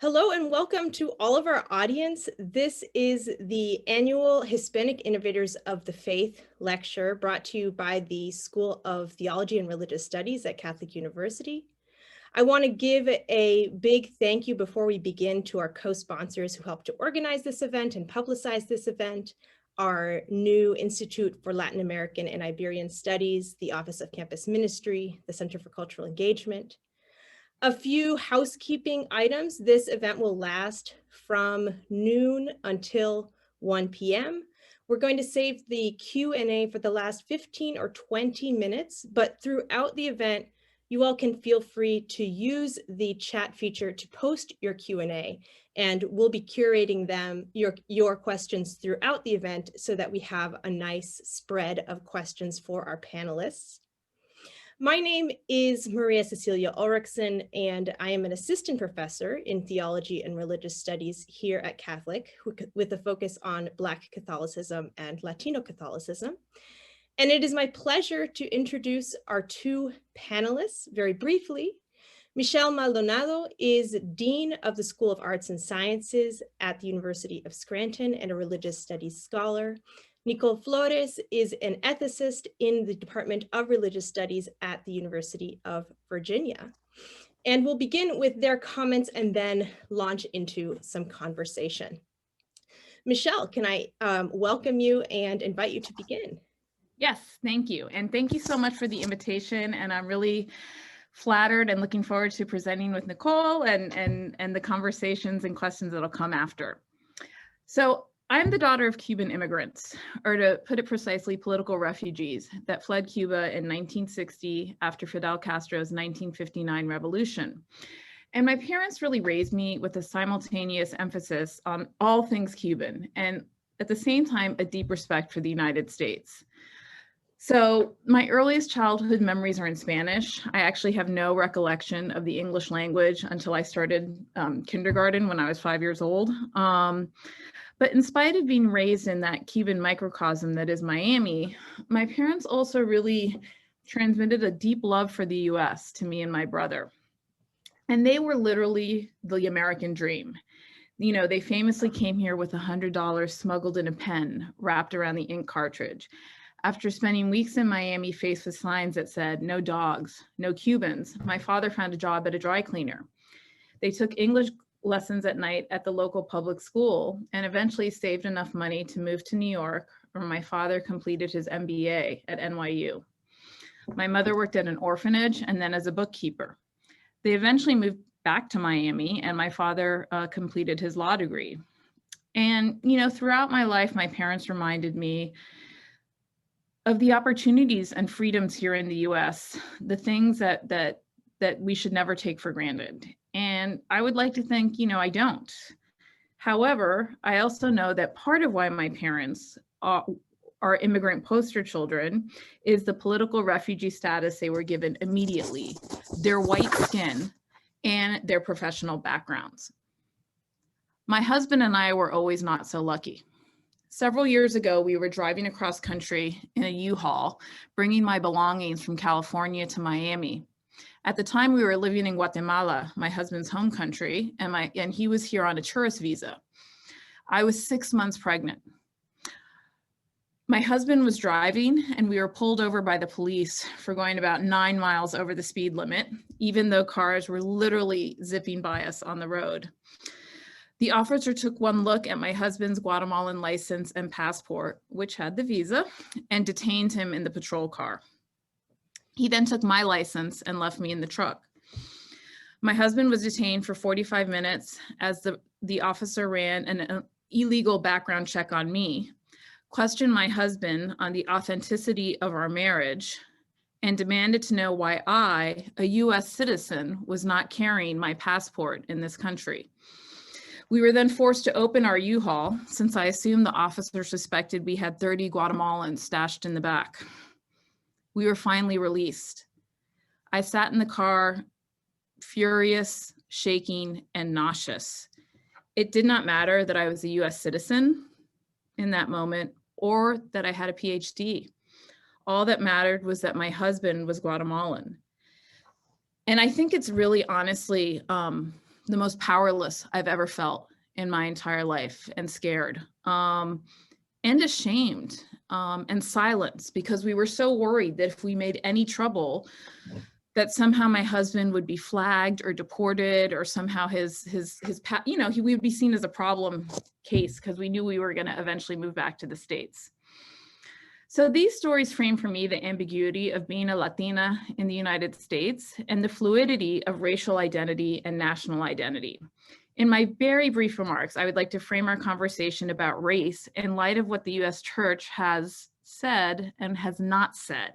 Hello and welcome to all of our audience. This is the annual Hispanic Innovators of the Faith lecture brought to you by the School of Theology and Religious Studies at Catholic University. I want to give a big thank you before we begin to our co-sponsors who helped to organize this event and publicize this event, our new Institute for Latin American and Iberian Studies, the Office of Campus Ministry, the Center for Cultural Engagement. A few housekeeping items. This event will last from noon until 1 p.m. We're going to save the Q&A for the last 15 or 20 minutes, but throughout the event, you all can feel free to use the chat feature to post your Q&A, and we'll be curating them, your questions throughout the event so that we have a nice spread of questions for our panelists. My name is Maria Cecilia Ulrichsen, and I am an assistant professor in theology and religious studies here at Catholic with a focus on Black Catholicism and Latino Catholicism. And it is my pleasure to introduce our two panelists very briefly. Michelle Maldonado is Dean of the School of Arts and Sciences at the University of Scranton and a religious studies scholar. Nichole Flores is an ethicist in the Department of Religious Studies at the University of Virginia. And we'll begin with their comments and then launch into some conversation. Michelle, can I welcome you and invite you to begin? Yes, thank you. And thank you so much for the invitation. And I'm really flattered and looking forward to presenting with Nichole and the conversations and questions that'll come after. So I'm the daughter of Cuban immigrants, or to put it precisely, political refugees that fled Cuba in 1960 after Fidel Castro's 1959 revolution. And my parents really raised me with a simultaneous emphasis on all things Cuban, and at the same time, a deep respect for the United States. So my earliest childhood memories are in Spanish. I actually have no recollection of the English language until I started kindergarten when I was 5 years old. But in spite of being raised in that Cuban microcosm that is Miami, my parents also really transmitted a deep love for the US to me and my brother. And they were literally the American dream. You know, they famously came here with $100 smuggled in a pen wrapped around the ink cartridge. After spending weeks in Miami faced with signs that said, no dogs, no Cubans, my father found a job at a dry cleaner. They took English lessons at night at the local public school and eventually saved enough money to move to New York, where my father completed his MBA at NYU. My mother worked at an orphanage and then as a bookkeeper. They eventually moved back to Miami and my father completed his law degree. And, you know, throughout my life, my parents reminded me of the opportunities and freedoms here in the US, the things that we should never take for granted. And I would like to think, you know, I don't. However, I also know that part of why my parents are immigrant poster children is the political refugee status they were given immediately, their white skin, and their professional backgrounds. My husband and I were always not so lucky. Several years ago, we were driving across country in a U-Haul, bringing my belongings from California to Miami. At the time, we were living in Guatemala, my husband's home country, and he was here on a tourist visa. I was 6 months pregnant. My husband was driving, and we were pulled over by the police for going about 9 miles over the speed limit, even though cars were literally zipping by us on the road. The officer took one look at my husband's Guatemalan license and passport, which had the visa, and detained him in the patrol car. He then took my license and left me in the truck. My husband was detained for 45 minutes as the officer ran an illegal background check on me, questioned my husband on the authenticity of our marriage, and demanded to know why I, a US citizen, was not carrying my passport in this country. We were then forced to open our U-Haul since I assumed the officer suspected we had 30 Guatemalans stashed in the back. We were finally released. I sat in the car, furious, shaking, and nauseous. It did not matter that I was a US citizen in that moment or that I had a PhD. All that mattered was that my husband was Guatemalan. And I think it's really honestly the most powerless I've ever felt in my entire life, and scared, and ashamed, and silenced, because we were so worried that if we made any trouble, that somehow my husband would be flagged or deported, or somehow we would be seen as a problem case, because we knew we were going to eventually move back to the States. So these stories frame for me the ambiguity of being a Latina in the United States and the fluidity of racial identity and national identity. In my very brief remarks, I would like to frame our conversation about race in light of what the US Church has said and has not said,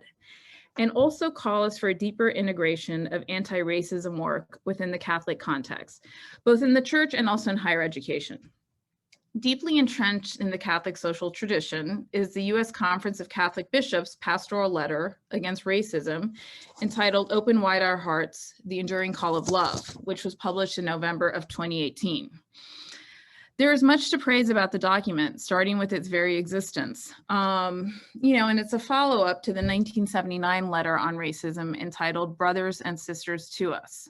and also call us for a deeper integration of anti-racism work within the Catholic context, both in the church and also in higher education. Deeply entrenched in the Catholic social tradition is the U.S. Conference of Catholic Bishops' pastoral letter against racism, entitled Open Wide Our Hearts, The Enduring Call of Love, which was published in November of 2018. There is much to praise about the document, starting with its very existence. And it's a follow-up to the 1979 letter on racism entitled Brothers and Sisters to Us.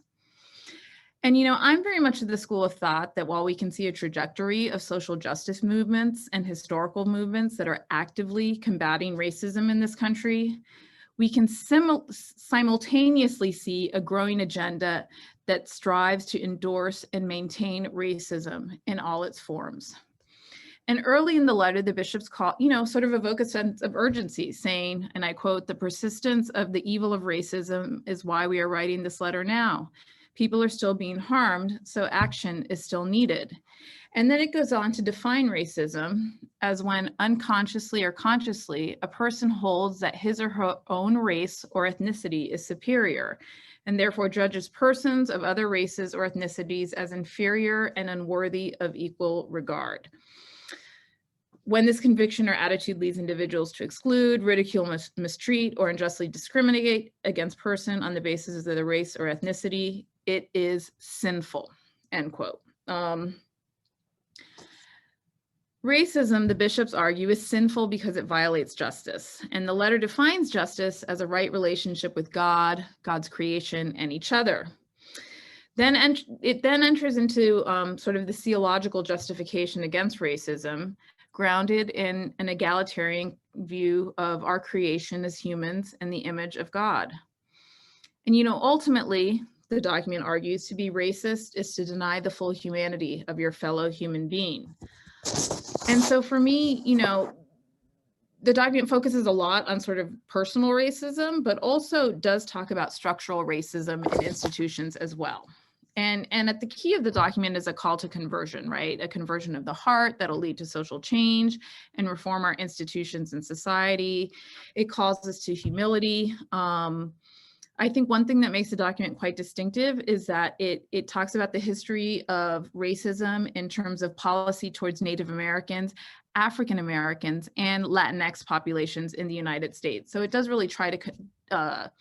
And, I'm very much of the school of thought that while we can see a trajectory of social justice movements and historical movements that are actively combating racism in this country, we can simultaneously see a growing agenda that strives to endorse and maintain racism in all its forms. And early in the letter, the bishops sort of evoke a sense of urgency, saying, and I quote, "The persistence of the evil of racism is why we are writing this letter now. People are still being harmed, so action is still needed." And then it goes on to define racism as when unconsciously or consciously a person holds that his or her own race or ethnicity is superior, and therefore judges persons of other races or ethnicities as inferior and unworthy of equal regard. When this conviction or attitude leads individuals to exclude, ridicule, mistreat, or unjustly discriminate against person on the basis of their race or ethnicity, it is sinful, end quote. Racism, the bishops argue, is sinful because it violates justice. And the letter defines justice as a right relationship with God, God's creation, and each other. It then enters into sort of the theological justification against racism, grounded in an egalitarian view of our creation as humans in the image of God. And, ultimately, the document argues, to be racist is to deny the full humanity of your fellow human being. And so for me, the document focuses a lot on sort of personal racism, but also does talk about structural racism in institutions as well. And at the key of the document is a call to conversion, right? A conversion of the heart that'll lead to social change and reform our institutions and society. It calls us to humility. I think one thing that makes the document quite distinctive is that it talks about the history of racism in terms of policy towards Native Americans, African Americans, and Latinx populations in the United States. So it does really try to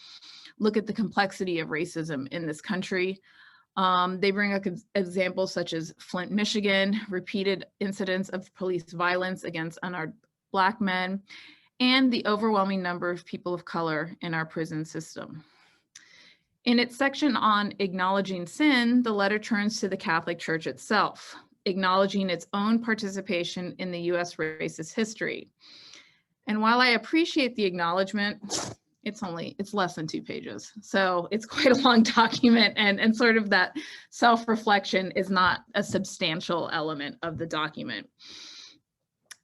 look at the complexity of racism in this country. They bring up examples such as Flint, Michigan, repeated incidents of police violence against unarmed Black men, and the overwhelming number of people of color in our prison system. In its section on acknowledging sin, the letter turns to the Catholic Church itself, acknowledging its own participation in the US racist history. And while I appreciate the acknowledgement, it's less than 2 pages. So it's quite a long document, and sort of that self-reflection is not a substantial element of the document.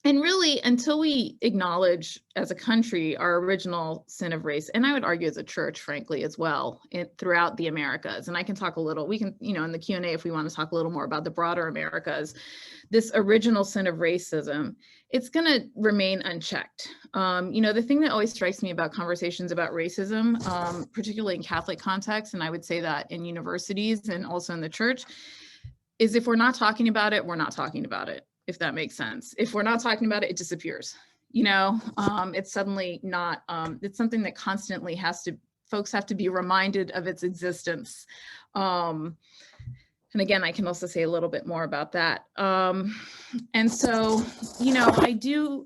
And really, until we acknowledge as a country our original sin of race, and I would argue as a church, frankly, as well, throughout the Americas, and I can talk a little, we can, in the Q&A, if we want to talk a little more about the broader Americas, this original sin of racism, it's going to remain unchecked. The thing that always strikes me about conversations about racism, particularly in Catholic contexts, and I would say that in universities and also in the church, is if we're not talking about it, we're not talking about it. If that makes sense. If we're not talking about it, it disappears. It's suddenly not, it's something that constantly folks have to be reminded of its existence. And again, I can also say a little bit more about that. And so, I do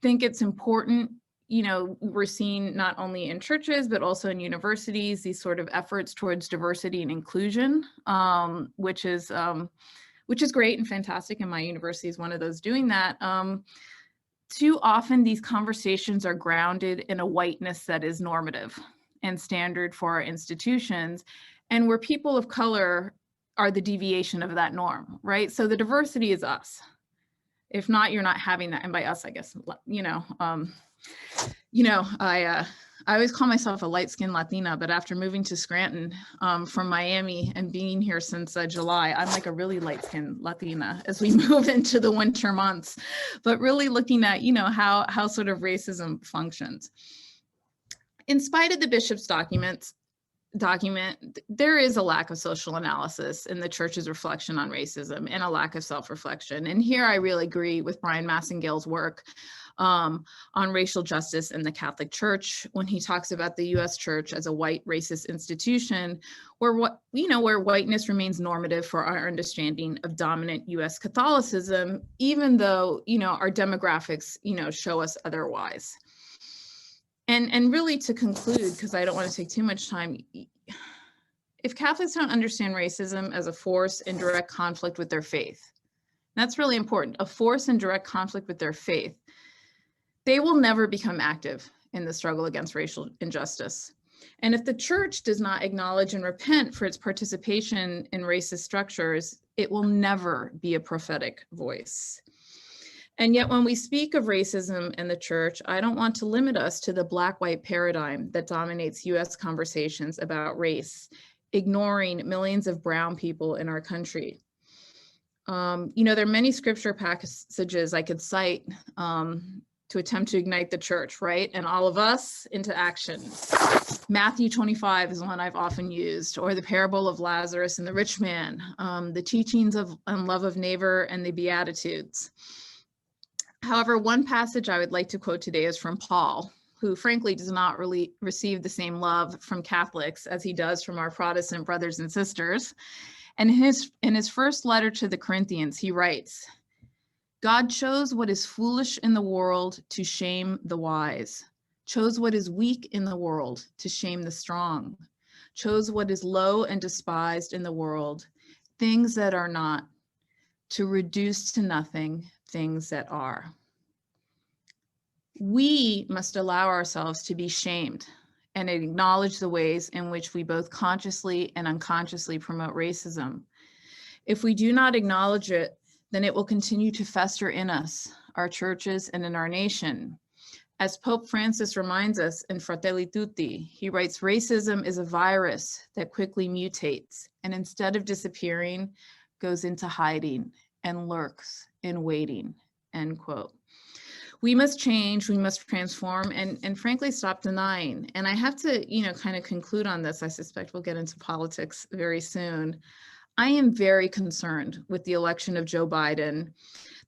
think it's important, you know, we're seeing not only in churches, but also in universities, these sort of efforts towards diversity and inclusion, which is great and fantastic. And my university is one of those doing that. Too often these conversations are grounded in a whiteness that is normative and standard for our institutions, and where people of color are the deviation of that norm, right? So the diversity is us. If not, you're not having that. And by us, I guess, I always call myself a light-skinned Latina, but after moving to Scranton from Miami and being here since July, I'm like a really light-skinned Latina as we move into the winter months, but really looking at, you know, how sort of racism functions. In spite of the bishop's document, there is a lack of social analysis in the church's reflection on racism and a lack of self-reflection. And here I really agree with Brian Massengale's work on racial justice in the Catholic Church when he talks about the U.S. Church as a white racist institution, where where whiteness remains normative for our understanding of dominant U.S. Catholicism, even though our demographics show us otherwise. And really to conclude, because I don't want to take too much time, if Catholics don't understand racism as a force in direct conflict with their faith, that's really important, a force in direct conflict with their faith, they will never become active in the struggle against racial injustice. And if the church does not acknowledge and repent for its participation in racist structures, it will never be a prophetic voice. And yet when we speak of racism in the church, I don't want to limit us to the black-white paradigm that dominates US conversations about race, ignoring millions of brown people in our country. There are many scripture passages I could cite to attempt to ignite the church, right? And all of us into action. Matthew 25 is one I've often used, or the parable of Lazarus and the rich man, the teachings of and love of neighbor and the Beatitudes. However, one passage I would like to quote today is from Paul, who frankly does not really receive the same love from Catholics as he does from our Protestant brothers and sisters. And in his first letter to the Corinthians, he writes, God chose what is foolish in the world to shame the wise, chose what is weak in the world to shame the strong, chose what is low and despised in the world, things that are not, to reduce to nothing things that are. We must allow ourselves to be shamed and acknowledge the ways in which we both consciously and unconsciously promote racism. If we do not acknowledge it, then it will continue to fester in us, our churches, and in our nation. As Pope Francis reminds us in Fratelli Tutti, he writes, racism is a virus that quickly mutates and instead of disappearing, goes into hiding and lurks in waiting, end quote. We must change, we must transform, and frankly, stop denying. And I have to, kind of conclude on this. I suspect we'll get into politics very soon. I am very concerned with the election of Joe Biden,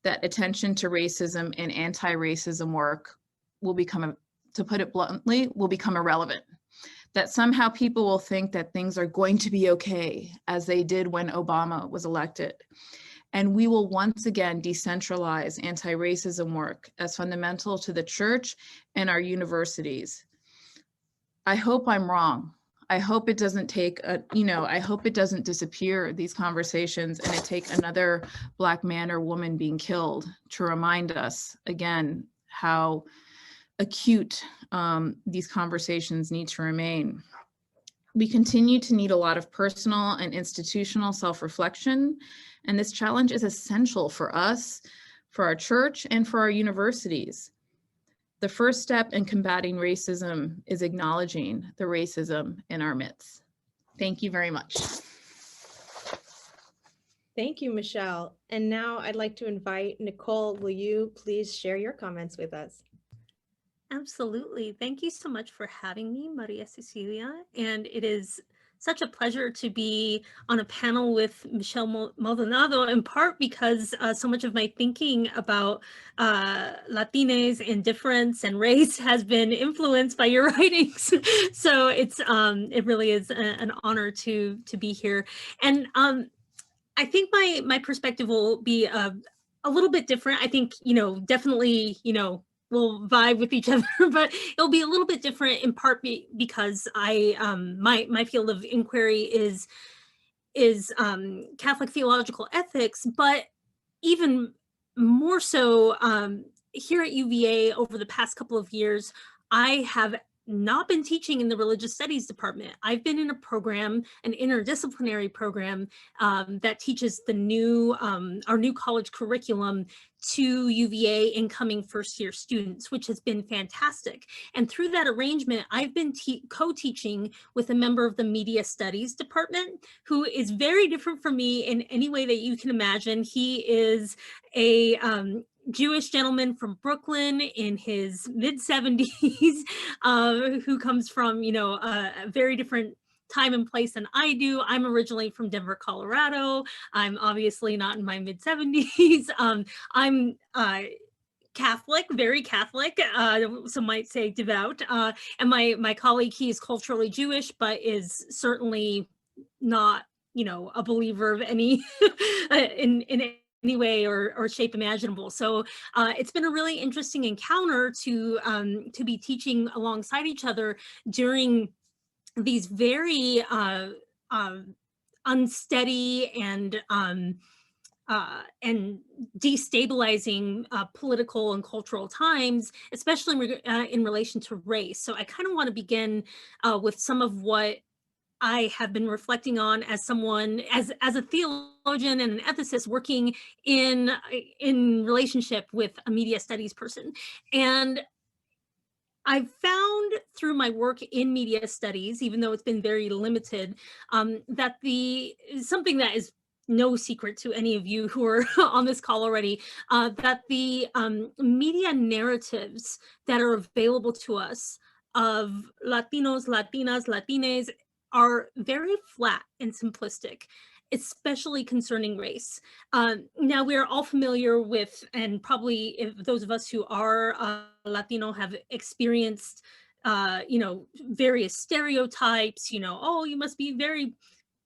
that attention to racism and anti-racism work will become, to put it bluntly, will become irrelevant. That somehow people will think that things are going to be okay, as they did when Obama was elected. And we will once again decentralize anti-racism work as fundamental to the church and our universities. I hope I'm wrong. I hope it doesn't take I hope it doesn't disappear, these conversations, and it take another Black man or woman being killed to remind us again how acute these conversations need to remain. We continue to need a lot of personal and institutional self-reflection, and this challenge is essential for us, for our church, and for our universities. The first step in combating racism is acknowledging the racism in our midst. Thank you very much. Thank you, Michelle. And now I'd like to invite Nichole. Will you please share your comments with us? Absolutely. Thank you so much for having me, Maria Cecilia. And it is such a pleasure to be on a panel with Michelle Maldonado, in part because so much of my thinking about Latinas and difference and race has been influenced by your writings. So it really is an honor to be here. And I think my perspective will be a little bit different. I think, definitely, will vibe with each other, but it'll be a little bit different in part because my field of inquiry is Catholic theological ethics, but even more so here at UVA over the past couple of years, I have not been teaching in the religious studies department. I've been in a program, an interdisciplinary program that teaches the new, our new college curriculum to UVA incoming first year students, which has been fantastic. And through that arrangement, I've been co-teaching with a member of the media studies department who is very different from me in any way that you can imagine. He is a Jewish gentleman from Brooklyn in his mid-70s who comes from, you know, a very different time and place than I do. I'm originally from Denver, Colorado. I'm obviously not in my mid-70s. I'm Catholic, very Catholic, some might say devout. And my colleague, he is culturally Jewish, but is certainly not, you know, a believer of any in any way or shape imaginable. So it's been a really interesting encounter to be teaching alongside each other during these very unsteady and destabilizing political and cultural times, especially in relation to race. So I kind of want to begin with some of what I have been reflecting on as someone, as a theologian and an ethicist working in relationship with a media studies person. And I've found through my work in media studies, even though it's been very limited, that something that is no secret to any of you who are on this call already, that the media narratives that are available to us of Latinos, Latinas, Latines are very flat and simplistic, especially concerning race. Now we are all familiar with, and probably if those of us who are Latino have experienced, you know, various stereotypes, you know, oh, you must be a very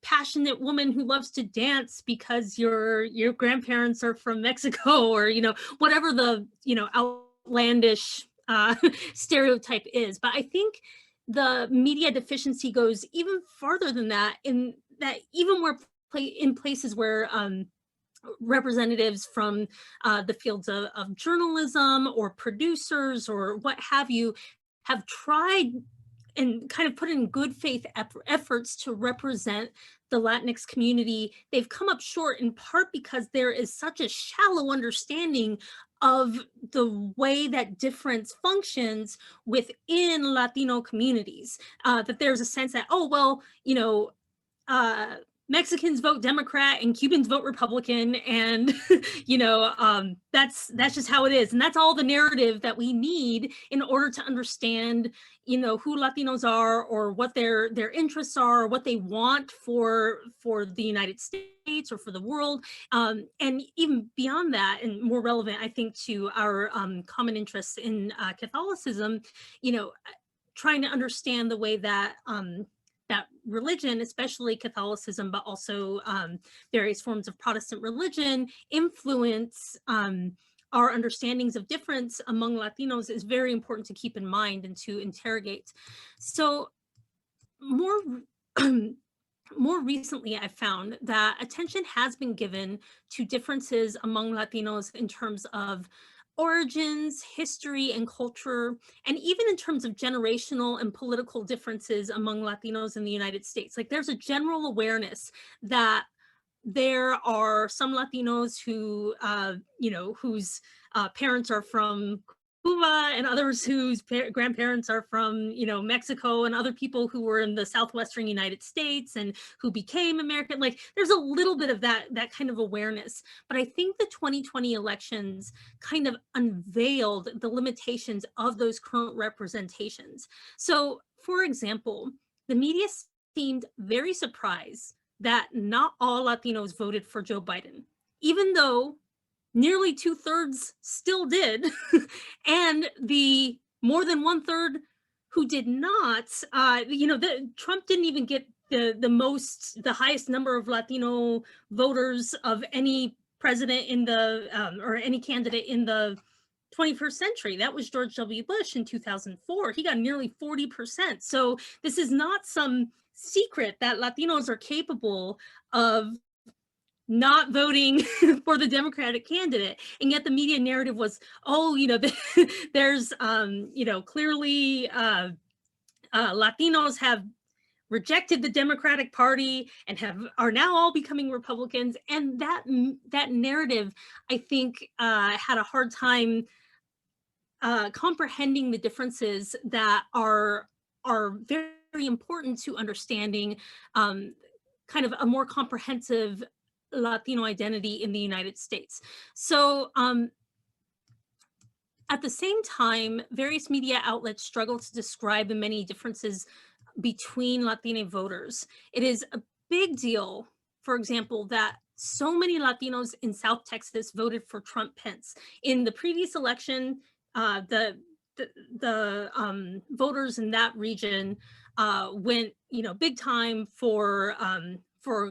passionate woman who loves to dance because your grandparents are from Mexico, or, you know, whatever the, you know, outlandish stereotype is. But I think the media deficiency goes even farther than that, in that even in places where representatives from the fields of journalism or producers or what have you have tried and kind of put in good faith efforts to represent the Latinx community, they've come up short in part because there is such a shallow understanding of the way that difference functions within Latino communities, that there's a sense that, oh, well, you know, Mexicans vote Democrat and Cubans vote Republican, and you know, that's just how it is, and that's all the narrative that we need in order to understand, you know, who Latinos are, or what their interests are, or what they want for the United States or for the world, and even beyond that, and more relevant, I think, to our common interests in Catholicism, you know, trying to understand the way that that religion, especially Catholicism, but also various forms of Protestant religion, influence our understandings of difference among Latinos is very important to keep in mind and to interrogate. So more recently, I've found that attention has been given to differences among Latinos in terms of origins, history, and culture, and even in terms of generational and political differences among Latinos in the United States. Like, there's a general awareness that there are some Latinos who, you know, whose parents are from Cuba, and others whose grandparents are from, you know, Mexico, and other people who were in the southwestern United States and who became American. Like, there's a little bit of that kind of awareness. But I think the 2020 elections kind of unveiled the limitations of those current representations. So, for example, the media seemed very surprised that not all Latinos voted for Joe Biden, even though nearly 2/3 still did, and the more than 1/3 who did not, you know, Trump didn't even get the highest number of Latino voters of any president in the, or any candidate in the 21st century. That was George W. Bush in 2004. He got nearly 40%. So this is not some secret that Latinos are capable of not voting for the Democratic candidate. And yet the media narrative was, oh, there's, clearly Latinos have rejected the Democratic Party and are now all becoming Republicans. And that narrative, I think, had a hard time comprehending the differences that are very important to understanding kind of a more comprehensive Latino identity in the United States. So at the same time, various media outlets struggle to describe the many differences between Latino voters. It is a big deal, for example, that so many Latinos in South Texas voted for Trump Pence. In the previous election, the voters in that region went, big time for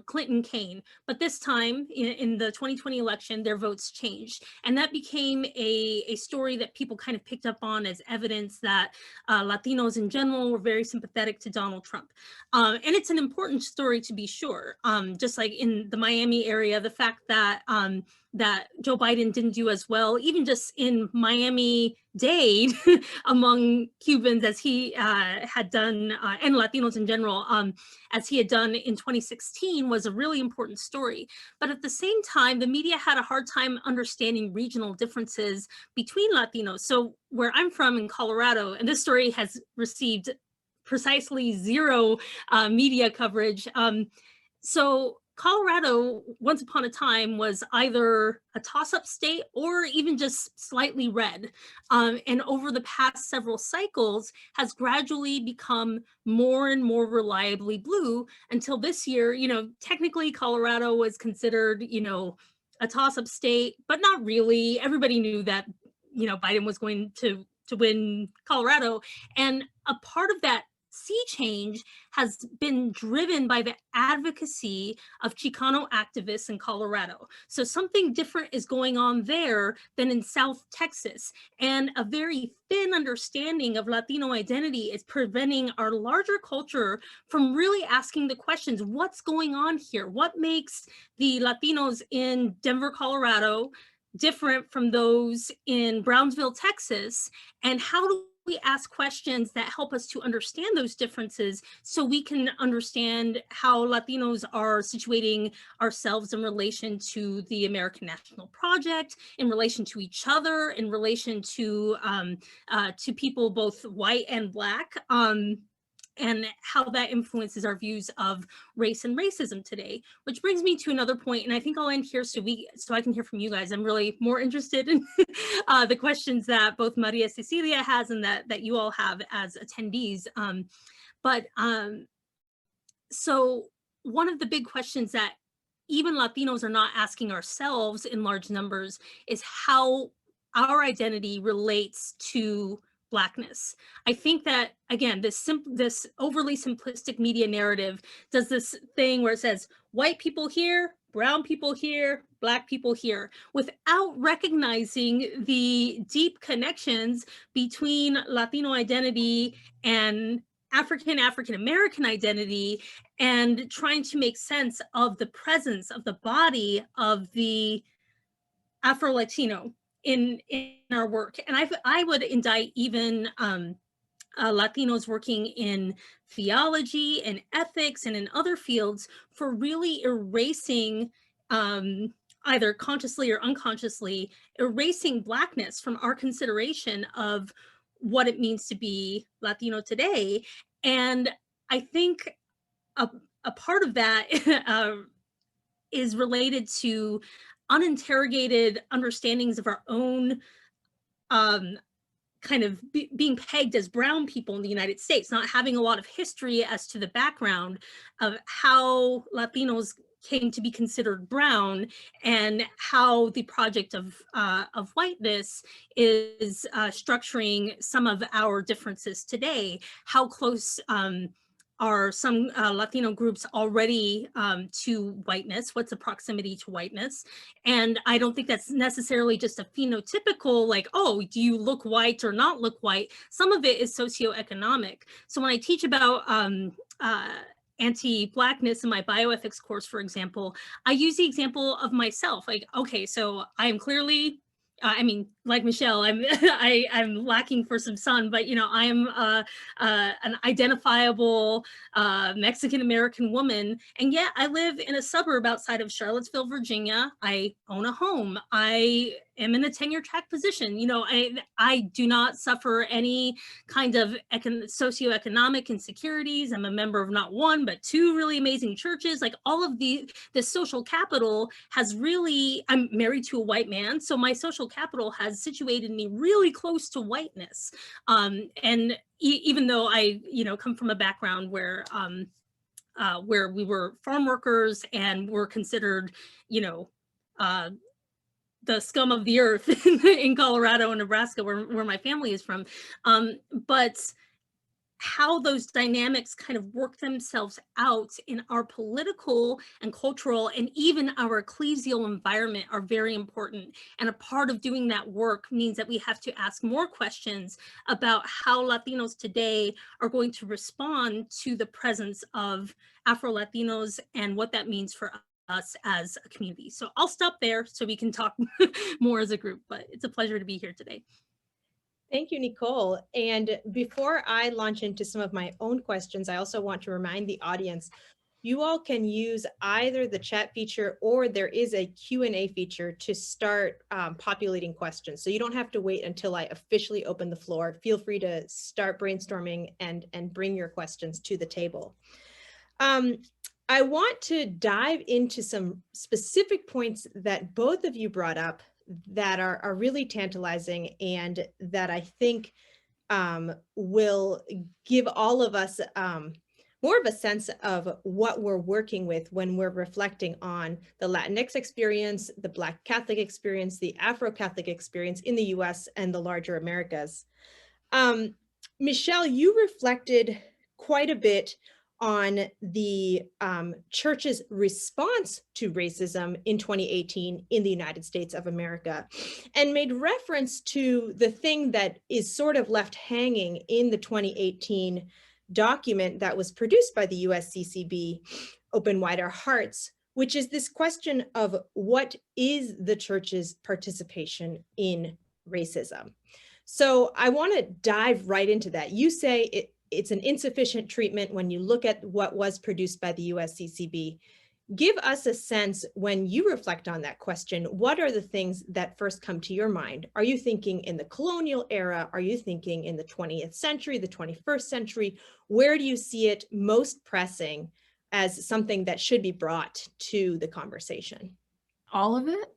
Clinton Kane. But this time in the 2020 election, their votes changed. And that became a story that people kind of picked up on as evidence that Latinos in general were very sympathetic to Donald Trump. And it's an important story to be sure. Just like in the Miami area, the fact that that Joe Biden didn't do as well, even just in Miami-Dade among Cubans as he had done, and Latinos in general, as he had done in 2016 was a really important story. But at the same time, the media had a hard time understanding regional differences between Latinos. So where I'm from in Colorado, and this story has received precisely zero media coverage. So Colorado, once upon a time, was either a toss-up state or even just slightly red. And over the past several cycles has gradually become more and more reliably blue until this year. Technically Colorado was considered, a toss-up state, but not really. Everybody knew that, Biden was going to win Colorado. And a part of that sea change has been driven by the advocacy of Chicano activists in Colorado. So something different is going on there than in South Texas. And a very thin understanding of Latino identity is preventing our larger culture from really asking the questions, what's going on here? What makes the Latinos in Denver, Colorado different from those in Brownsville, Texas? And how do we ask questions that help us to understand those differences so we can understand how Latinos are situating ourselves in relation to the American National Project, in relation to each other, in relation to people both white and Black, and how that influences our views of race and racism today. Which brings me to another point, and I think I'll end here so I can hear from you guys. I'm really more interested in the questions that both Maria Cecilia has and that you all have as attendees. So one of the big questions that even Latinos are not asking ourselves in large numbers is how our identity relates to Blackness. I think that, again, this overly simplistic media narrative does this thing where it says white people here, brown people here, Black people here, without recognizing the deep connections between Latino identity and African-American identity, and trying to make sense of the presence of the body of the Afro-Latino in our work. And I would indict even Latinos working in theology and ethics and in other fields for really erasing, either consciously or unconsciously, erasing Blackness from our consideration of what it means to be Latino today. And I think a part of that is related to uninterrogated understandings of our own kind of being pegged as brown people in the United States, not having a lot of history as to the background of how Latinos came to be considered brown and how the project of whiteness is structuring some of our differences today, how close are some Latino groups already to whiteness? What's the proximity to whiteness? And I don't think that's necessarily just a phenotypical, like, oh, do you look white or not look white? Some of it is socioeconomic. So when I teach about anti-Blackness in my bioethics course, for example, I use the example of myself. Like, okay, so I am clearly, I mean, like Michelle, I'm I'm lacking for some sun, but you know, I'm an identifiable Mexican American woman, and yet I live in a suburb outside of Charlottesville, Virginia. I own a home. I am in a tenure track position. You know, I do not suffer any kind of socioeconomic insecurities. I'm a member of not one but two really amazing churches. Like all of the social capital has really. I'm married to a white man, so my social capital has situated me really close to whiteness. And even though I, you know, come from a background where we were farm workers and were considered, you know, the scum of the earth in Colorado and Nebraska, where my family is from. But how those dynamics kind of work themselves out in our political and cultural and even our ecclesial environment are very important. And a part of doing that work means that we have to ask more questions about how Latinos today are going to respond to the presence of Afro-Latinos and what that means for us as a community. So I'll stop there so we can talk more as a group, but it's a pleasure to be here today. Thank you, Nichole. And before I launch into some of my own questions, I also want to remind the audience, you all can use either the chat feature or there is a Q&A feature to start populating questions. So you don't have to wait until I officially open the floor. Feel free to start brainstorming and bring your questions to the table. I want to dive into some specific points that both of you brought up that are really tantalizing and that I think will give all of us more of a sense of what we're working with when we're reflecting on the Latinx experience, the Black Catholic experience, the Afro-Catholic experience in the US and the larger Americas. Michelle, you reflected quite a bit on the church's response to racism in 2018 in the United States of America, and made reference to the thing that is sort of left hanging in the 2018 document that was produced by the USCCB, Open Wide Our Hearts, which is this question of what is the church's participation in racism? So I want to dive right into that. You say it's an insufficient treatment when you look at what was produced by the USCCB. Give us a sense when you reflect on that question, what are the things that first come to your mind? Are you thinking in the colonial era? Are you thinking in the 20th century, the 21st century? Where do you see it most pressing as something that should be brought to the conversation? All of it?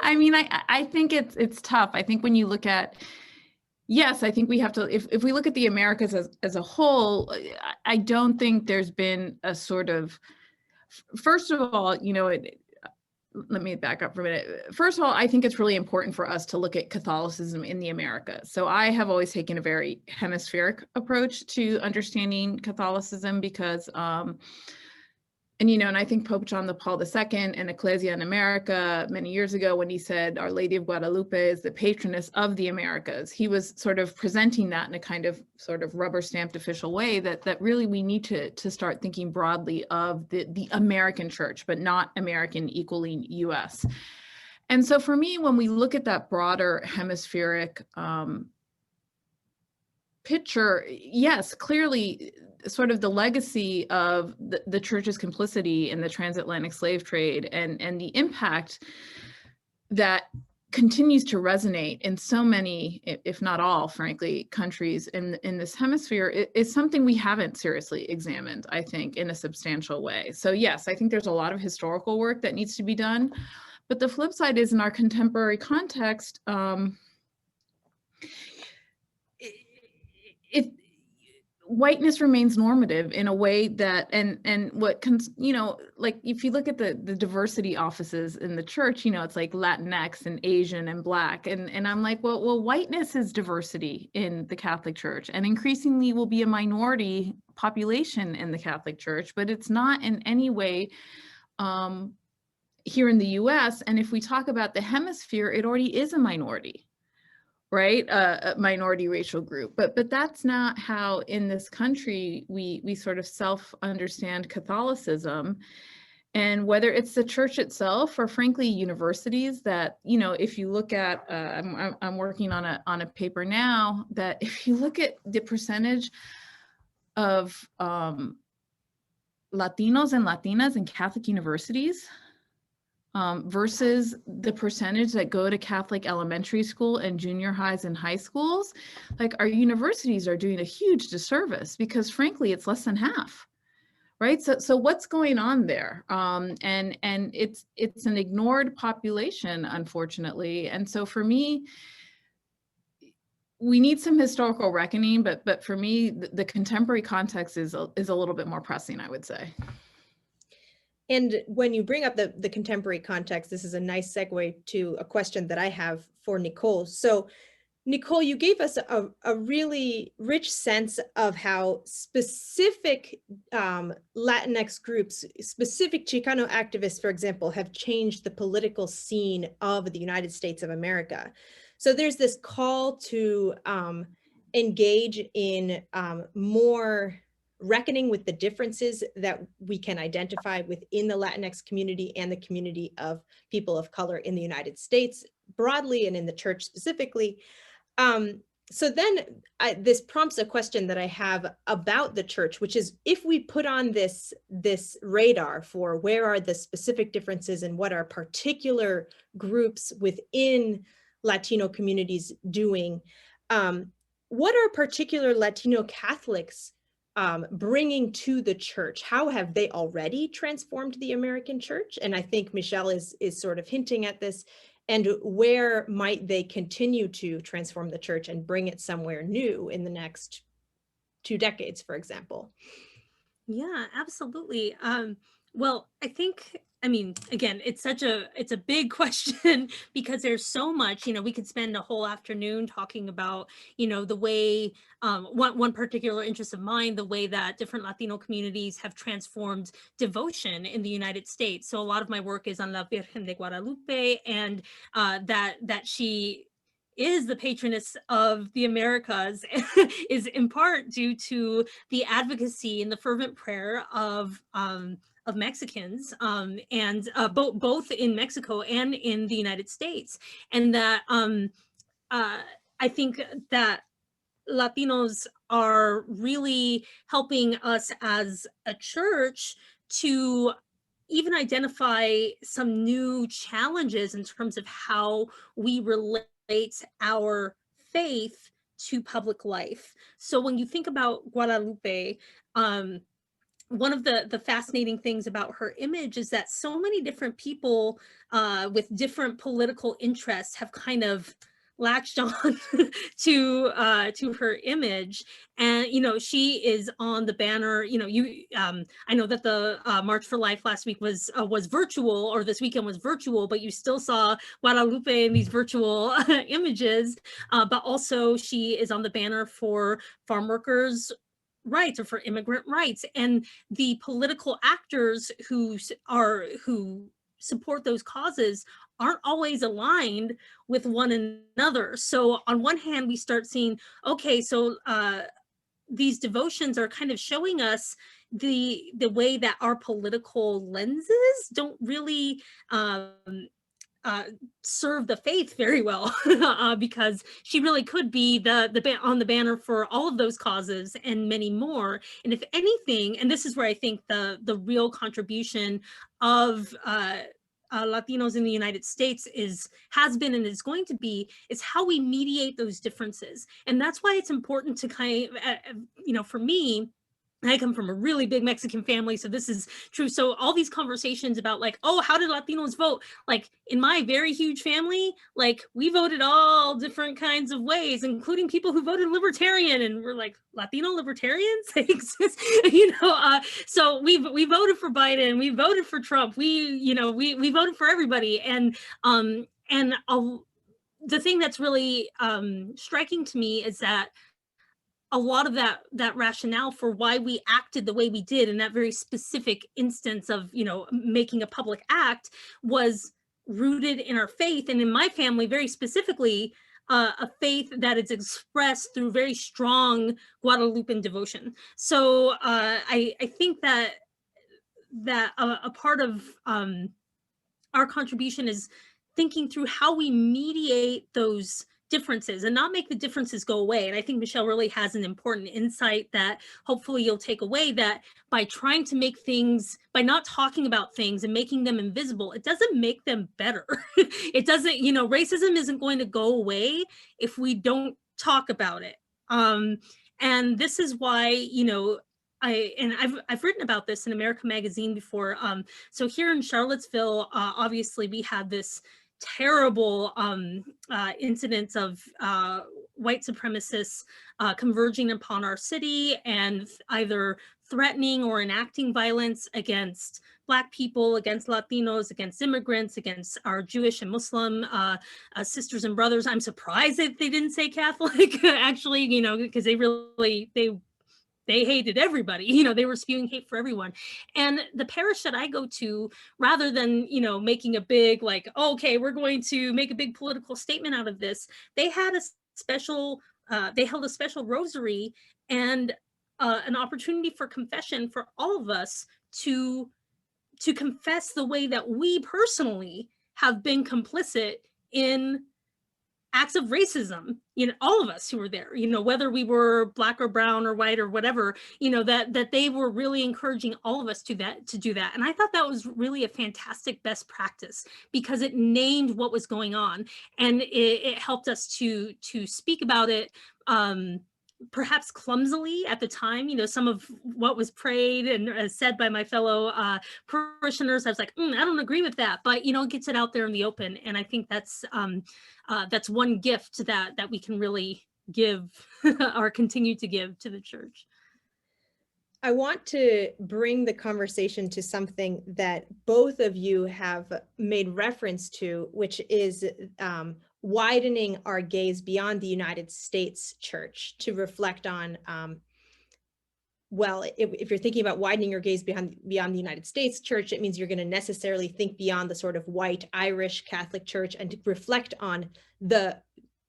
I mean, I think it's tough. I think when you look at, yes, I think we have to, if we look at the Americas as a whole, I don't think there's been a sort of, first of all, you know, let me back up for a minute. First of all, I think it's really important for us to look at Catholicism in the Americas. So I have always taken a very hemispheric approach to understanding Catholicism because, and, you know, and I think Pope John Paul II and Ecclesia in America many years ago, when he said Our Lady of Guadalupe is the patroness of the Americas, he was sort of presenting that in a kind of sort of rubber stamped official way that really we need to start thinking broadly of the American church, but not American equaling US. And so for me, when we look at that broader hemispheric picture, yes, clearly sort of the legacy of the church's complicity in the transatlantic slave trade and the impact that continues to resonate in so many, if not all, frankly, countries in this hemisphere is something we haven't seriously examined, I think, in a substantial way. So yes, I think there's a lot of historical work that needs to be done. But the flip side is in our contemporary context, whiteness remains normative in a way that, and what you know, like if you look at the diversity offices in the church, you know, it's like Latinx and Asian and Black, and I'm like, well, whiteness is diversity in the Catholic Church, and increasingly will be a minority population in the Catholic Church, but it's not in any way here in the US. And if we talk about the hemisphere, it already is a minority, right? A minority racial group, but that's not how in this country we sort of self-understand Catholicism. And whether it's the church itself or frankly universities that, you know, if you look at, I'm working on a paper now that if you look at the percentage of Latinos and Latinas in Catholic universities, versus the percentage that go to Catholic elementary school and junior highs and high schools, like our universities are doing a huge disservice because frankly, it's less than half, right? So what's going on there? And it's an ignored population, unfortunately. And so for me, we need some historical reckoning, but for me, the contemporary context is a little bit more pressing, I would say. And when you bring up the contemporary context, this is a nice segue to a question that I have for Nichole. So Nichole, you gave us a really rich sense of how specific Latinx groups, specific Chicano activists, for example, have changed the political scene of the United States of America. So there's this call to engage in more reckoning with the differences that we can identify within the Latinx community and the community of people of color in the United States broadly and in the church specifically. So then this prompts a question that I have about the church, which is if we put on this radar for where are the specific differences and what are particular groups within Latino communities doing, what are particular Latino Catholics bringing to the church? How have they already transformed the American church? And I think Michelle is sort of hinting at this. And where might they continue to transform the church and bring it somewhere new in the next 2 decades, for example? Yeah, absolutely. Well, I mean, again, it's a big question because there's so much, you know, we could spend a whole afternoon talking about, you know, the way, one particular interest of mine, the way that different Latino communities have transformed devotion in the United States. So a lot of my work is on La Virgen de Guadalupe, and that she is the patroness of the Americas is in part due to the advocacy and the fervent prayer of Mexicans, and both in Mexico and in the United States. And that I think that Latinos are really helping us as a church to even identify some new challenges in terms of how we relate our faith to public life. So when you think about Guadalupe, one of the fascinating things about her image is that so many different people with different political interests have kind of latched on to her image. And you know, she is on the banner. You know, I know that the March for Life last week was virtual, or this weekend was virtual, but you still saw Guadalupe in these virtual images. But also, she is on the banner for farm workers' rights or for immigrant rights, and the political actors who support those causes aren't always aligned with one another. So on one hand, we start seeing, okay, so these devotions are kind of showing us the way that our political lenses don't really serve the faith very well, because she really could be on the banner for all of those causes and many more. And if anything, and this is where I think the real contribution of Latinos in the United States has been and is going to be, is how we mediate those differences. And that's why it's important to kind of, you know, for me, I come from a really big Mexican family, so this is true. So all these conversations about like, oh, how did Latinos vote? Like in my very huge family, like we voted all different kinds of ways, including people who voted libertarian, and we're like, Latino libertarians, they exist, you know. So we voted for Biden, we voted for Trump, we voted for everybody, and the thing that's really striking to me is that a lot of that rationale for why we acted the way we did in that very specific instance of, you know, making a public act was rooted in our faith, and in my family very specifically a faith that is expressed through very strong Guadalupean devotion. So I think that a part of our contribution is thinking through how we mediate those differences and not make the differences go away. And I think Michelle really has an important insight that hopefully you'll take away, that by trying to make things, by not talking about things and making them invisible, it doesn't make them better. It doesn't, you know, racism isn't going to go away if we don't talk about it. And this is why, you know, I've written about this in America Magazine before. So here in Charlottesville, obviously we had this terrible incidents of white supremacists converging upon our city and either threatening or enacting violence against Black people, against Latinos, against immigrants, against our Jewish and Muslim sisters and brothers. I'm surprised that they didn't say Catholic, actually, you know, because they hated everybody, you know, they were spewing hate for everyone. And the parish that I go to, rather than, you know, making a big like, oh, okay, we're going to make a big political statement out of this, they had a special, they held a special rosary and an opportunity for confession for all of us to confess the way that we personally have been complicit in acts of racism, you know, all of us who were there, you know, whether we were Black or brown or white or whatever, you know, that they were really encouraging all of us to do that. And I thought that was really a fantastic best practice because it named what was going on, and it helped us to speak about it, perhaps clumsily at the time. You know, some of what was prayed and said by my fellow parishioners, I was like, I don't agree with that, but you know, it gets it out there in the open. And I think that's one gift that we can really give or continue to give to the church. I want to bring the conversation to something that both of you have made reference to, which is widening our gaze beyond the United States church to reflect on, well, if you're thinking about widening your gaze beyond the United States church, it means you're going to necessarily think beyond the sort of white Irish Catholic church and to reflect on the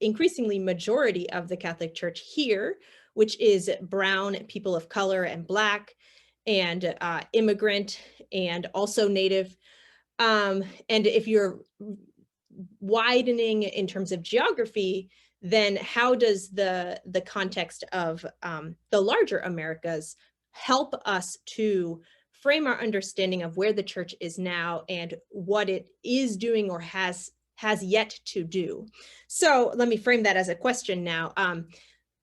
increasingly majority of the Catholic church here, which is brown, people of color, and Black, and immigrant, and also Native. And if you're widening in terms of geography, then how does the context of the larger Americas help us to frame our understanding of where the church is now and what it is doing or has yet to do? So let me frame that as a question now.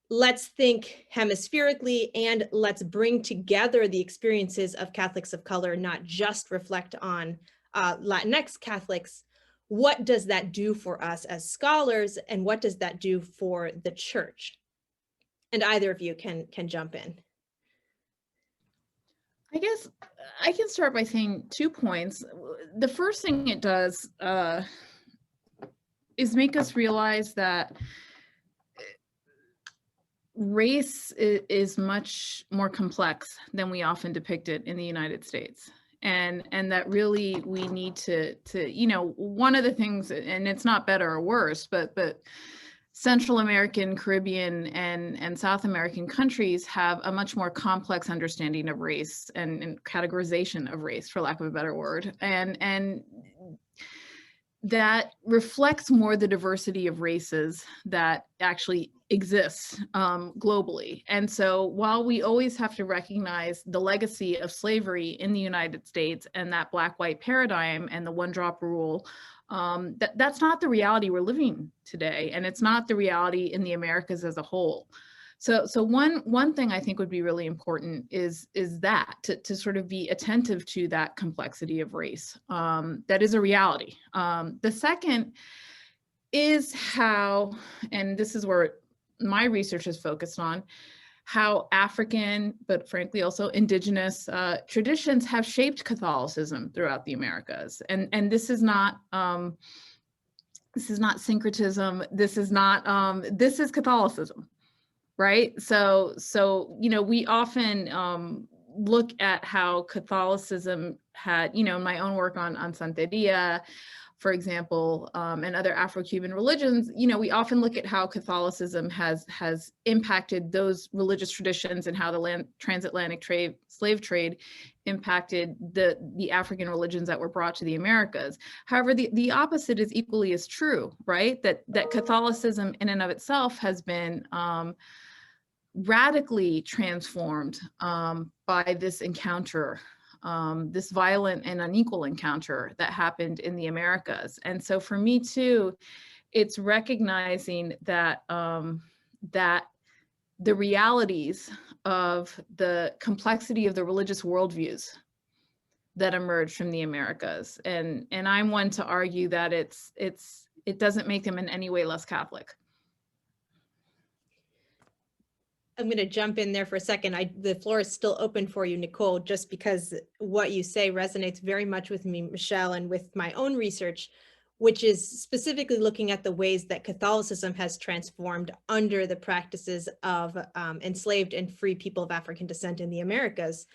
Let's think hemispherically, and let's bring together the experiences of Catholics of color, not just reflect on Latinx Catholics. What does that do for us as scholars, and what does that do for the church? And either of you can jump in. I guess I can start by saying 2 points. The first thing it does is make us realize that race is much more complex than we often depict it in the United States. And that really we need to, you know, one of the things, and it's not better or worse, but Central American, Caribbean, and South American countries have a much more complex understanding of race and categorization of race, for lack of a better word. And that reflects more the diversity of races that actually exists globally. And so while we always have to recognize the legacy of slavery in the United States and that Black-white paradigm and the one-drop rule, that's not the reality we're living today. And it's not the reality in the Americas as a whole. So one thing I think would be really important is that to sort of be attentive to that complexity of race. That is a reality. The second is how, and this is where my research is focused on, how African, but frankly also indigenous traditions have shaped Catholicism throughout the Americas. And this is not syncretism. This is Catholicism, right? So we often look at how Catholicism had, in my own work on Santeria, for example, and other Afro-Cuban religions, we often look at how Catholicism has impacted those religious traditions and how the transatlantic slave trade impacted the African religions that were brought to the Americas. However, the opposite is equally as true, right? That Catholicism in and of itself has been radically transformed by this encounter, this violent and unequal encounter that happened in the Americas. And so for me too, it's recognizing that that the realities of the complexity of the religious worldviews that emerged from the Americas. And I'm one to argue that it doesn't make them in any way less Catholic. I'm going to jump in there for a second. The floor is still open for you, Nichole, just because what you say resonates very much with me, Michelle, and with my own research, which is specifically looking at the ways that Catholicism has transformed under the practices of enslaved and free people of African descent in the Americas.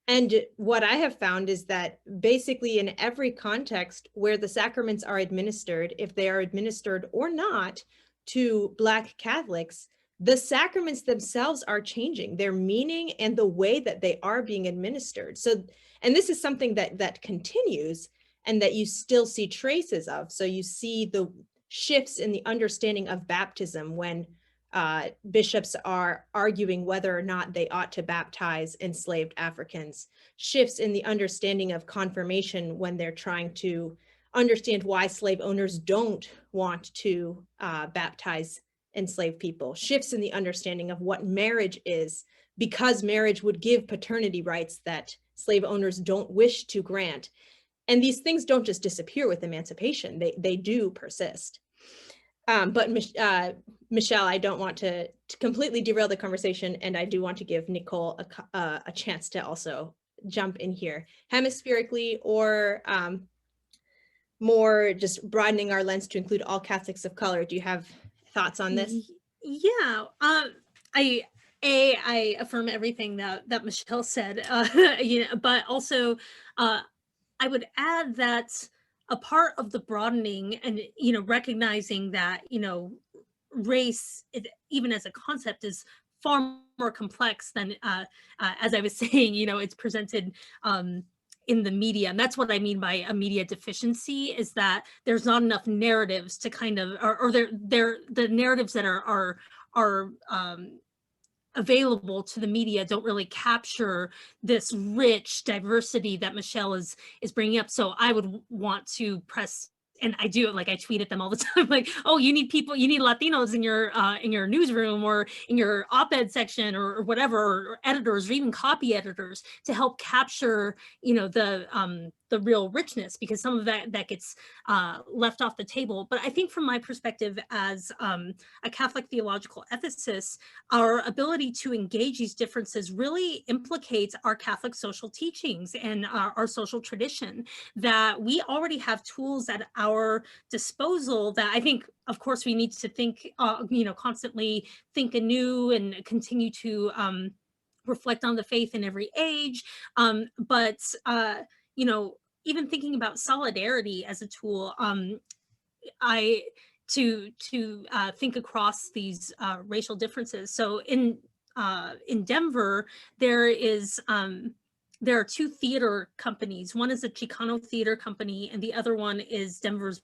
And what I have found is that basically in every context where the sacraments are administered, if they are administered or not to Black Catholics, the sacraments themselves are changing, their meaning and the way that they are being administered. So, and this is something that continues and that you still see traces of. So you see the shifts in the understanding of baptism when bishops are arguing whether or not they ought to baptize enslaved Africans, shifts in the understanding of confirmation when they're trying to understand why slave owners don't want to baptize enslaved people, shifts in the understanding of what marriage is, because marriage would give paternity rights that slave owners don't wish to grant. And these things don't just disappear with emancipation, they do persist. But Michelle, I don't want to completely derail the conversation, and I do want to give Nichole a chance to also jump in here, hemispherically or more just broadening our lens to include all Catholics of color. Do you have thoughts on this? Yeah, I affirm everything that Michelle said, but also I would add that a part of the broadening and recognizing that race, even as a concept, is far more complex than as I was saying, it's presented in the media. And that's what I mean by a media deficiency, is that there's not enough narratives to kind of, or the narratives that are available to the media don't really capture this rich diversity that Michelle is bringing up. So I would want to press, and I do, like I tweet at them all the time, like, oh, you need Latinos in your newsroom or in your op-ed section or whatever, or editors or even copy editors to help capture, the real richness, because some of that gets left off the table. But I think from my perspective as a Catholic theological ethicist, our ability to engage these differences really implicates our Catholic social teachings and our social tradition, that we already have tools at our disposal that I think, of course, we need to think, constantly think anew and continue to reflect on the faith in every age. But even thinking about solidarity as a tool, to think across these racial differences. So in Denver, there are two theater companies. One is a Chicano theater company, and the other one is Denver's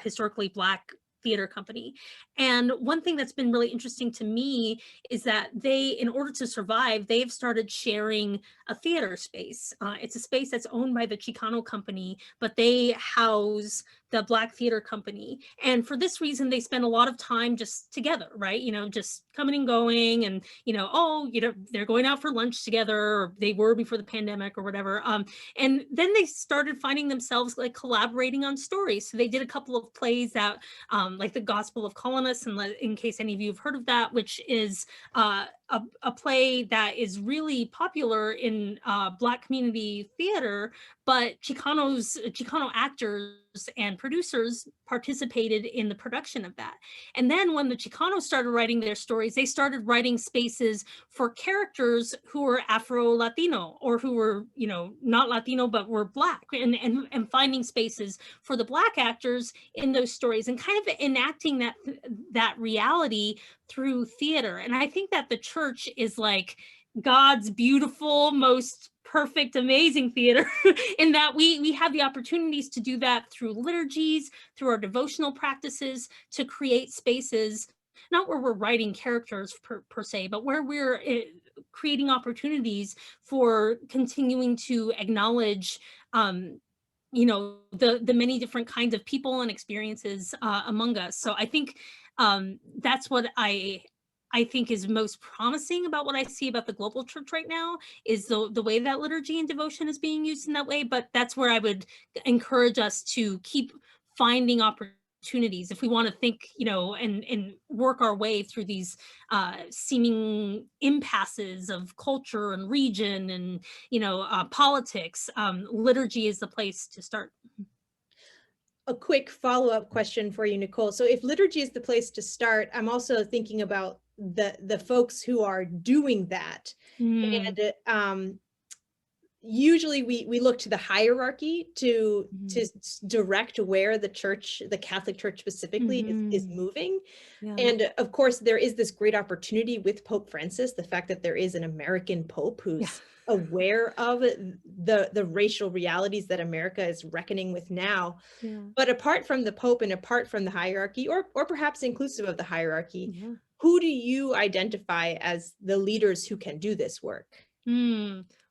historically Black theater company. And one thing that's been really interesting to me is that they, in order to survive, they've started sharing a theater space. It's a space that's owned by the Chicano company, but they house the Black Theater Company. And for this reason, they spend a lot of time just together, right? Just coming and going, and, they're going out for lunch together, or they were before the pandemic or whatever. And then they started finding themselves like collaborating on stories. So they did a couple of plays that, like the Gospel of Colonists, and in case any of you have heard of that, which is a play that is really popular in Black community theater, but Chicano actors and producers participated in the production of that. And then when the Chicanos started writing their stories, they started writing spaces for characters who were Afro-Latino, or who were, not Latino, but were Black, and finding spaces for the Black actors in those stories, and kind of enacting that reality through theater. And I think that the church is like God's beautiful, most perfect, amazing theater, in that we have the opportunities to do that through liturgies, through our devotional practices, to create spaces, not where we're writing characters per se, but where we're creating opportunities for continuing to acknowledge the many different kinds of people and experiences among us. So I think that's what I think is most promising about what I see about the global church right now, is the way that liturgy and devotion is being used in that way. But that's where I would encourage us to keep finding opportunities if we want to think, and work our way through these seeming impasses of culture and region and, politics. Liturgy is the place to start. A quick follow-up question for you, Nichole. So if liturgy is the place to start, I'm also thinking about the folks who are doing that. And usually we look to the hierarchy to direct where the church, the Catholic Church specifically, is moving. Yeah. And of course, there is this great opportunity with Pope Francis, the fact that there is an American Pope who's aware of the racial realities that America is reckoning with now. Yeah. But apart from the Pope and apart from the hierarchy, or perhaps inclusive of the hierarchy, who do you identify as the leaders who can do this work?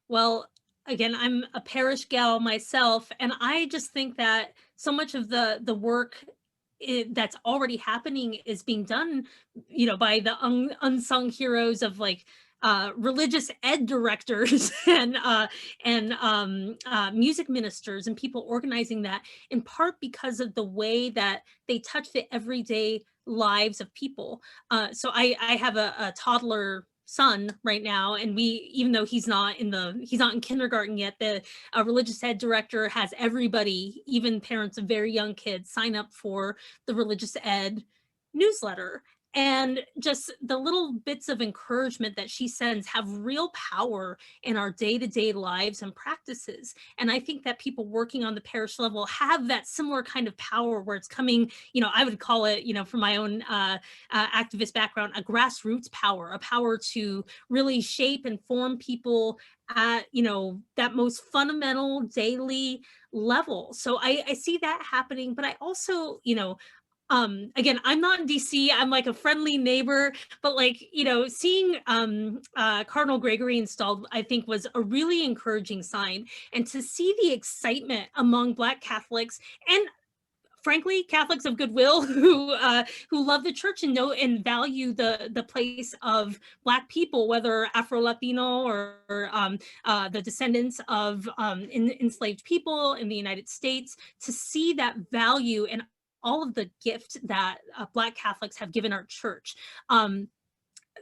Well, again, I'm a parish gal myself, and I just think that so much of the work that's already happening is being done, by the unsung heroes of like religious ed directors and music ministers and people organizing that, in part because of the way that they touch the everyday lives of people. So I have a toddler son right now, and even though he's not in kindergarten yet, the religious ed director has everybody, even parents of very young kids, sign up for the religious ed newsletter. And just the little bits of encouragement that she sends have real power in our day-to-day lives and practices. And I think that people working on the parish level have that similar kind of power, where it's coming, I would call it, from my own activist background, a grassroots power, a power to really shape and form people at, that most fundamental daily level. So I see that happening, but I also, again, I'm not in DC, I'm like a friendly neighbor, but like, seeing Cardinal Gregory installed, I think, was a really encouraging sign. And to see the excitement among Black Catholics, and frankly, Catholics of goodwill who love the church and know and value the place of Black people, whether Afro-Latino or the descendants of enslaved people in the United States, to see that value and all of the gift that Black Catholics have given our church.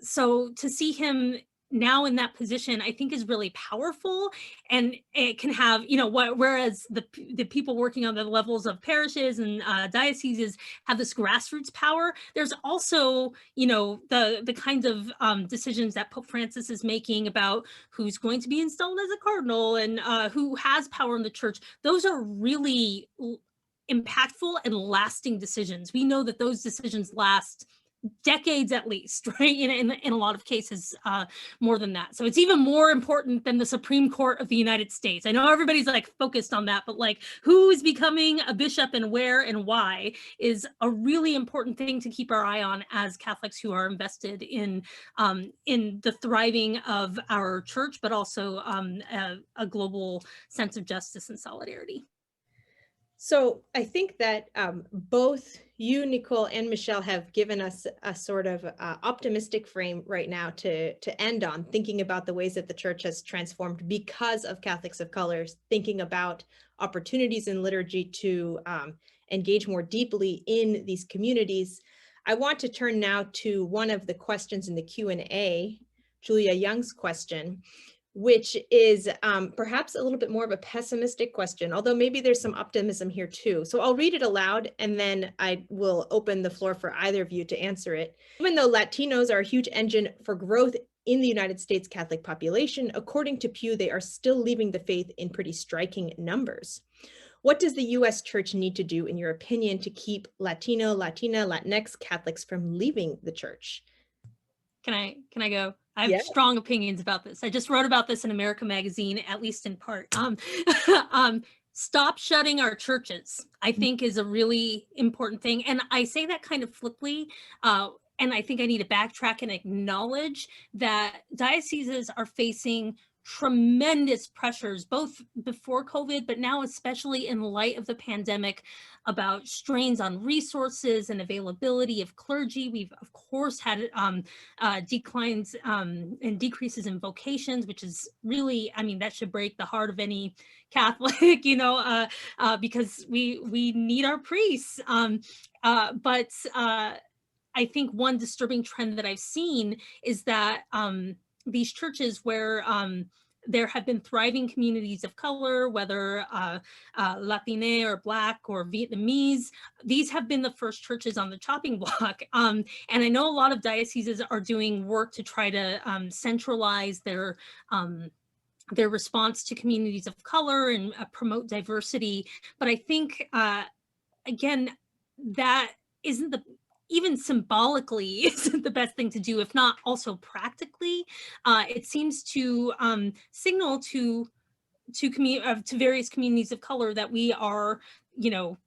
So to see him now in that position, I think, is really powerful, and it can have, whereas the people working on the levels of parishes and dioceses have this grassroots power, there's also, the kinds of decisions that Pope Francis is making about who's going to be installed as a cardinal and who has power in the church. Those are really impactful and lasting decisions. We know that those decisions last decades at least, right? In a lot of cases, more than that. So it's even more important than the Supreme Court of the United States. I know everybody's like focused on that, but like who is becoming a bishop and where and why is a really important thing to keep our eye on as Catholics who are invested in the thriving of our church, but also a global sense of justice and solidarity. So I think that both you, Nichole, and Michelle have given us a sort of optimistic frame right now to end on, thinking about the ways that the church has transformed because of Catholics of color, thinking about opportunities in liturgy to engage more deeply in these communities. I want to turn now to one of the questions in the Q&A, Julia Young's question, which is perhaps a little bit more of a pessimistic question, although maybe there's some optimism here too. So I'll read it aloud and then I will open the floor for either of you to answer it. Even though Latinos are a huge engine for growth in the United States Catholic population, according to Pew, they are still leaving the faith in pretty striking numbers. What does the US Church need to do, in your opinion, to keep Latino, Latina, Latinx Catholics from leaving the church? Can I go? I have strong opinions about this. I just wrote about this in America Magazine, at least in part. Stop shutting our churches, I think, is a really important thing. And I say that kind of flippantly. And I think I need to backtrack and acknowledge that dioceses are facing tremendous pressures, both before COVID, but now especially in light of the pandemic, about strains on resources and availability of clergy. We've, of course, had declines and decreases in vocations, which is really, I mean, that should break the heart of any Catholic, you know, because we need our priests. But I think one disturbing trend that I've seen is that these churches where there have been thriving communities of color, whether Latine or Black or Vietnamese, these have been the first churches on the chopping block. And I know a lot of dioceses are doing work to try to centralize their response to communities of color and promote diversity. But I think, again, that isn't even symbolically isn't the best thing to do, if not also practically. It seems to signal to various communities of color that we are, you know,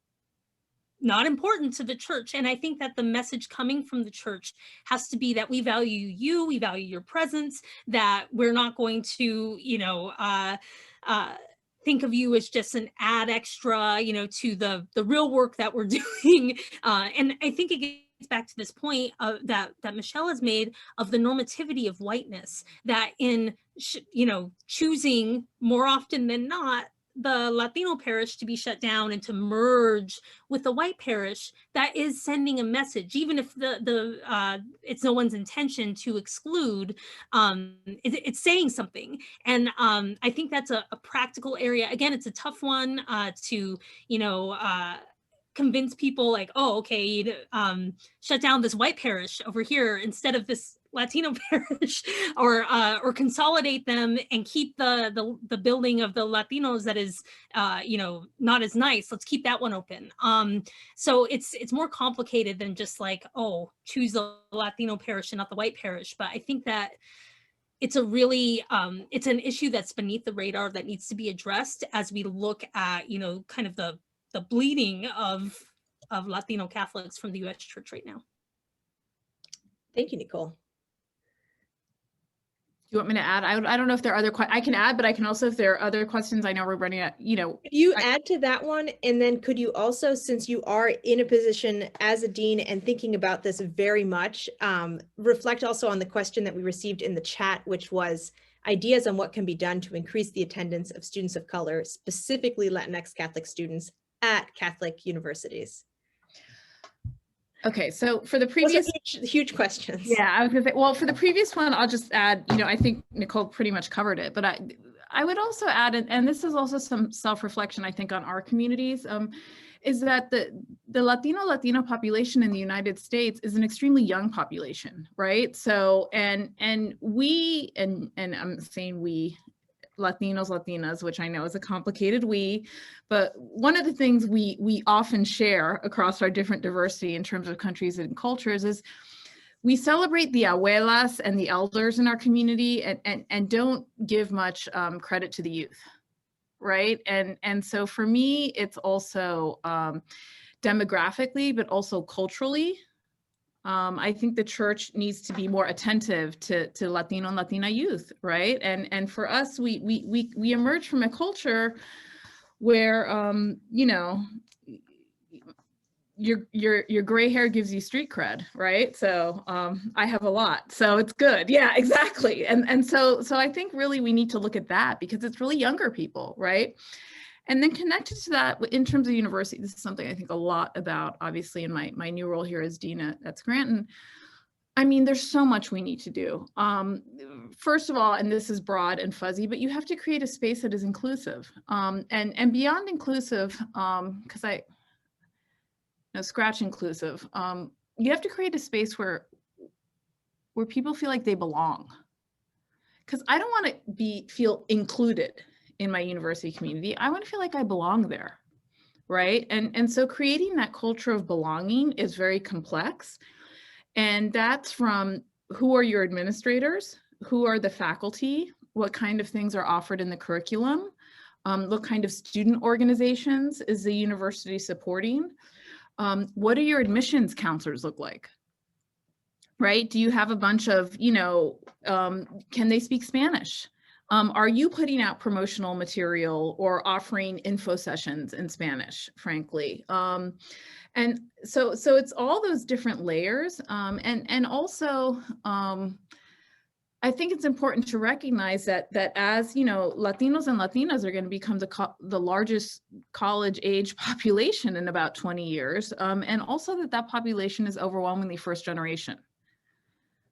not important to the church. And I think that the message coming from the church has to be that we value you, we value your presence, that we're not going to, you know, think of you as just an add extra, you know, to the real work that we're doing. And I think it gets back to this point that Michelle has made of the normativity of whiteness, that in, you know, choosing more often than not the Latino parish to be shut down and to merge with the white parish, that is sending a message, even if it's no one's intention to exclude, it's saying something. And I think that's a practical area. Again, it's a tough one to, you know, convince people like, oh, okay, shut down this white parish over here instead of this Latino parish, or consolidate them and keep the building of the Latinos that is, you know, not as nice. Let's keep that one open. So it's more complicated than just like, oh, choose the Latino parish and not the white parish. But I think that it's a really, it's an issue that's beneath the radar that needs to be addressed as we look at, you know, kind of the bleeding of Latino Catholics from the U.S. Church right now. Thank you, Nichole. Do you want me to add? I don't know if there are other questions. I can add, but I can also, if there are other questions, I know we're running out, you know. Could you add to that one? And then could you also, since you are in a position as a dean and thinking about this very much, reflect also on the question that we received in the chat, which was ideas on what can be done to increase the attendance of students of color, specifically Latinx Catholic students at Catholic universities? Okay, so for the previous huge questions. Yeah, I was gonna say, well, for the previous one, I'll just add, you know, I think Nichole pretty much covered it, but I would also add, and this is also some self-reflection, I think, on our communities, is that the Latino population in the United States is an extremely young population, right? So, and we, and I'm saying we, Latinos, Latinas, which I know is a complicated we, but one of the things we often share across our different diversity in terms of countries and cultures is we celebrate the abuelas and the elders in our community and don't give much credit to the youth, right? And so for me, it's also demographically, but also culturally. I think the church needs to be more attentive to Latino and Latina youth, right? And for us, we emerge from a culture where, you know, your gray hair gives you street cred, right? So I have a lot, so it's good. Yeah, exactly. And so I think really we need to look at that because it's really younger people, right? And then connected to that in terms of university, this is something I think a lot about, obviously in my new role here as dean at Scranton. I mean, there's so much we need to do. First of all, and this is broad and fuzzy, but you have to create a space that is inclusive, and beyond inclusive, because scratch inclusive. You have to create a space where people feel like they belong. Because I don't want to feel included in my university community. I want to feel like I belong there, right? And so creating that culture of belonging is very complex. And that's from who are your administrators, who are the faculty, what kind of things are offered in the curriculum, what kind of student organizations is the university supporting. What do your admissions counselors look like, right? Do you have a bunch of, can they speak Spanish? Are you putting out promotional material or offering info sessions in Spanish, frankly? And so it's all those different layers. And also, I think it's important to recognize that as Latinos and Latinas are going to become the largest college age population in about 20 years, and also that population is overwhelmingly first generation,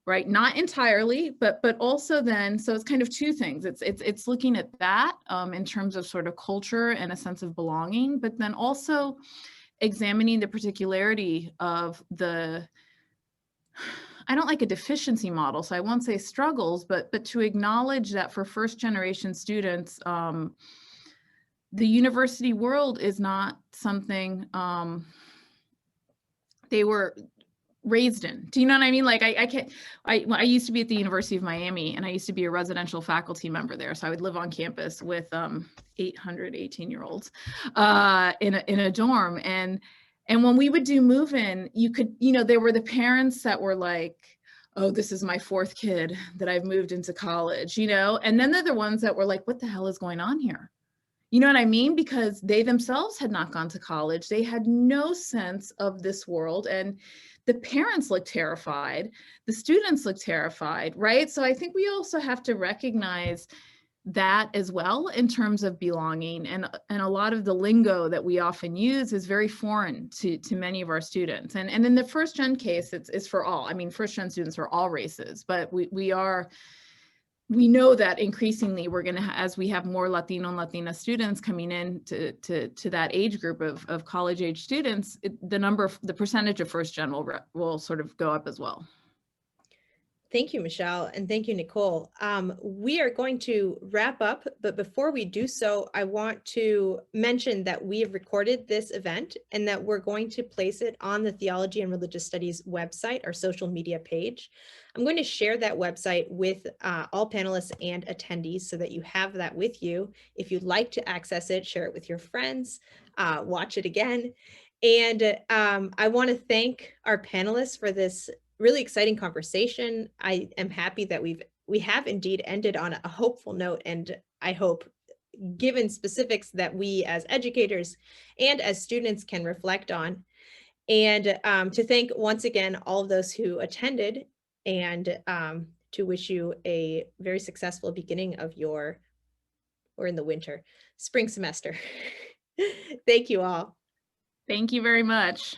right? Not entirely, but also then, so it's kind of two things. It's looking at that in terms of sort of culture and a sense of belonging, but then also examining the particularity of I don't like a deficiency model, so I won't say struggles, but to acknowledge that for first generation students, the university world is not something they were raised in. Do you know what I mean? Like I used to be at the University of Miami, and I used to be a residential faculty member there. So I would live on campus with 800 18-year-olds in a dorm. And when we would do move-in, you could, there were the parents that were like, oh, this is my fourth kid that I've moved into college, and then they're the ones that were like, what the hell is going on here? You know what I mean? Because they themselves had not gone to college. They had no sense of this world. And the parents looked terrified. The students looked terrified, right? So I think we also have to recognize that as well in terms of belonging, and a lot of the lingo that we often use is very foreign to many of our students, and in the first gen case it's for all. I mean, first gen students are all races, but we know that increasingly we're going to, as we have more Latino and Latina students coming in to that age group of college age students, the percentage of first gen will sort of go up as well. Thank you, Michelle, and thank you, Nichole. We are going to wrap up, but before we do so, I want to mention that we have recorded this event and that we're going to place it on the Theology and Religious Studies website, our social media page. I'm going to share that website with all panelists and attendees so that you have that with you. If you'd like to access it, share it with your friends, watch it again. And I want to thank our panelists for this really exciting conversation. I am happy that we have indeed ended on a hopeful note, and I hope given specifics that we as educators and as students can reflect on. And to thank once again all of those who attended, and to wish you a very successful beginning of your, or in the winter, spring semester. Thank you all. Thank you very much.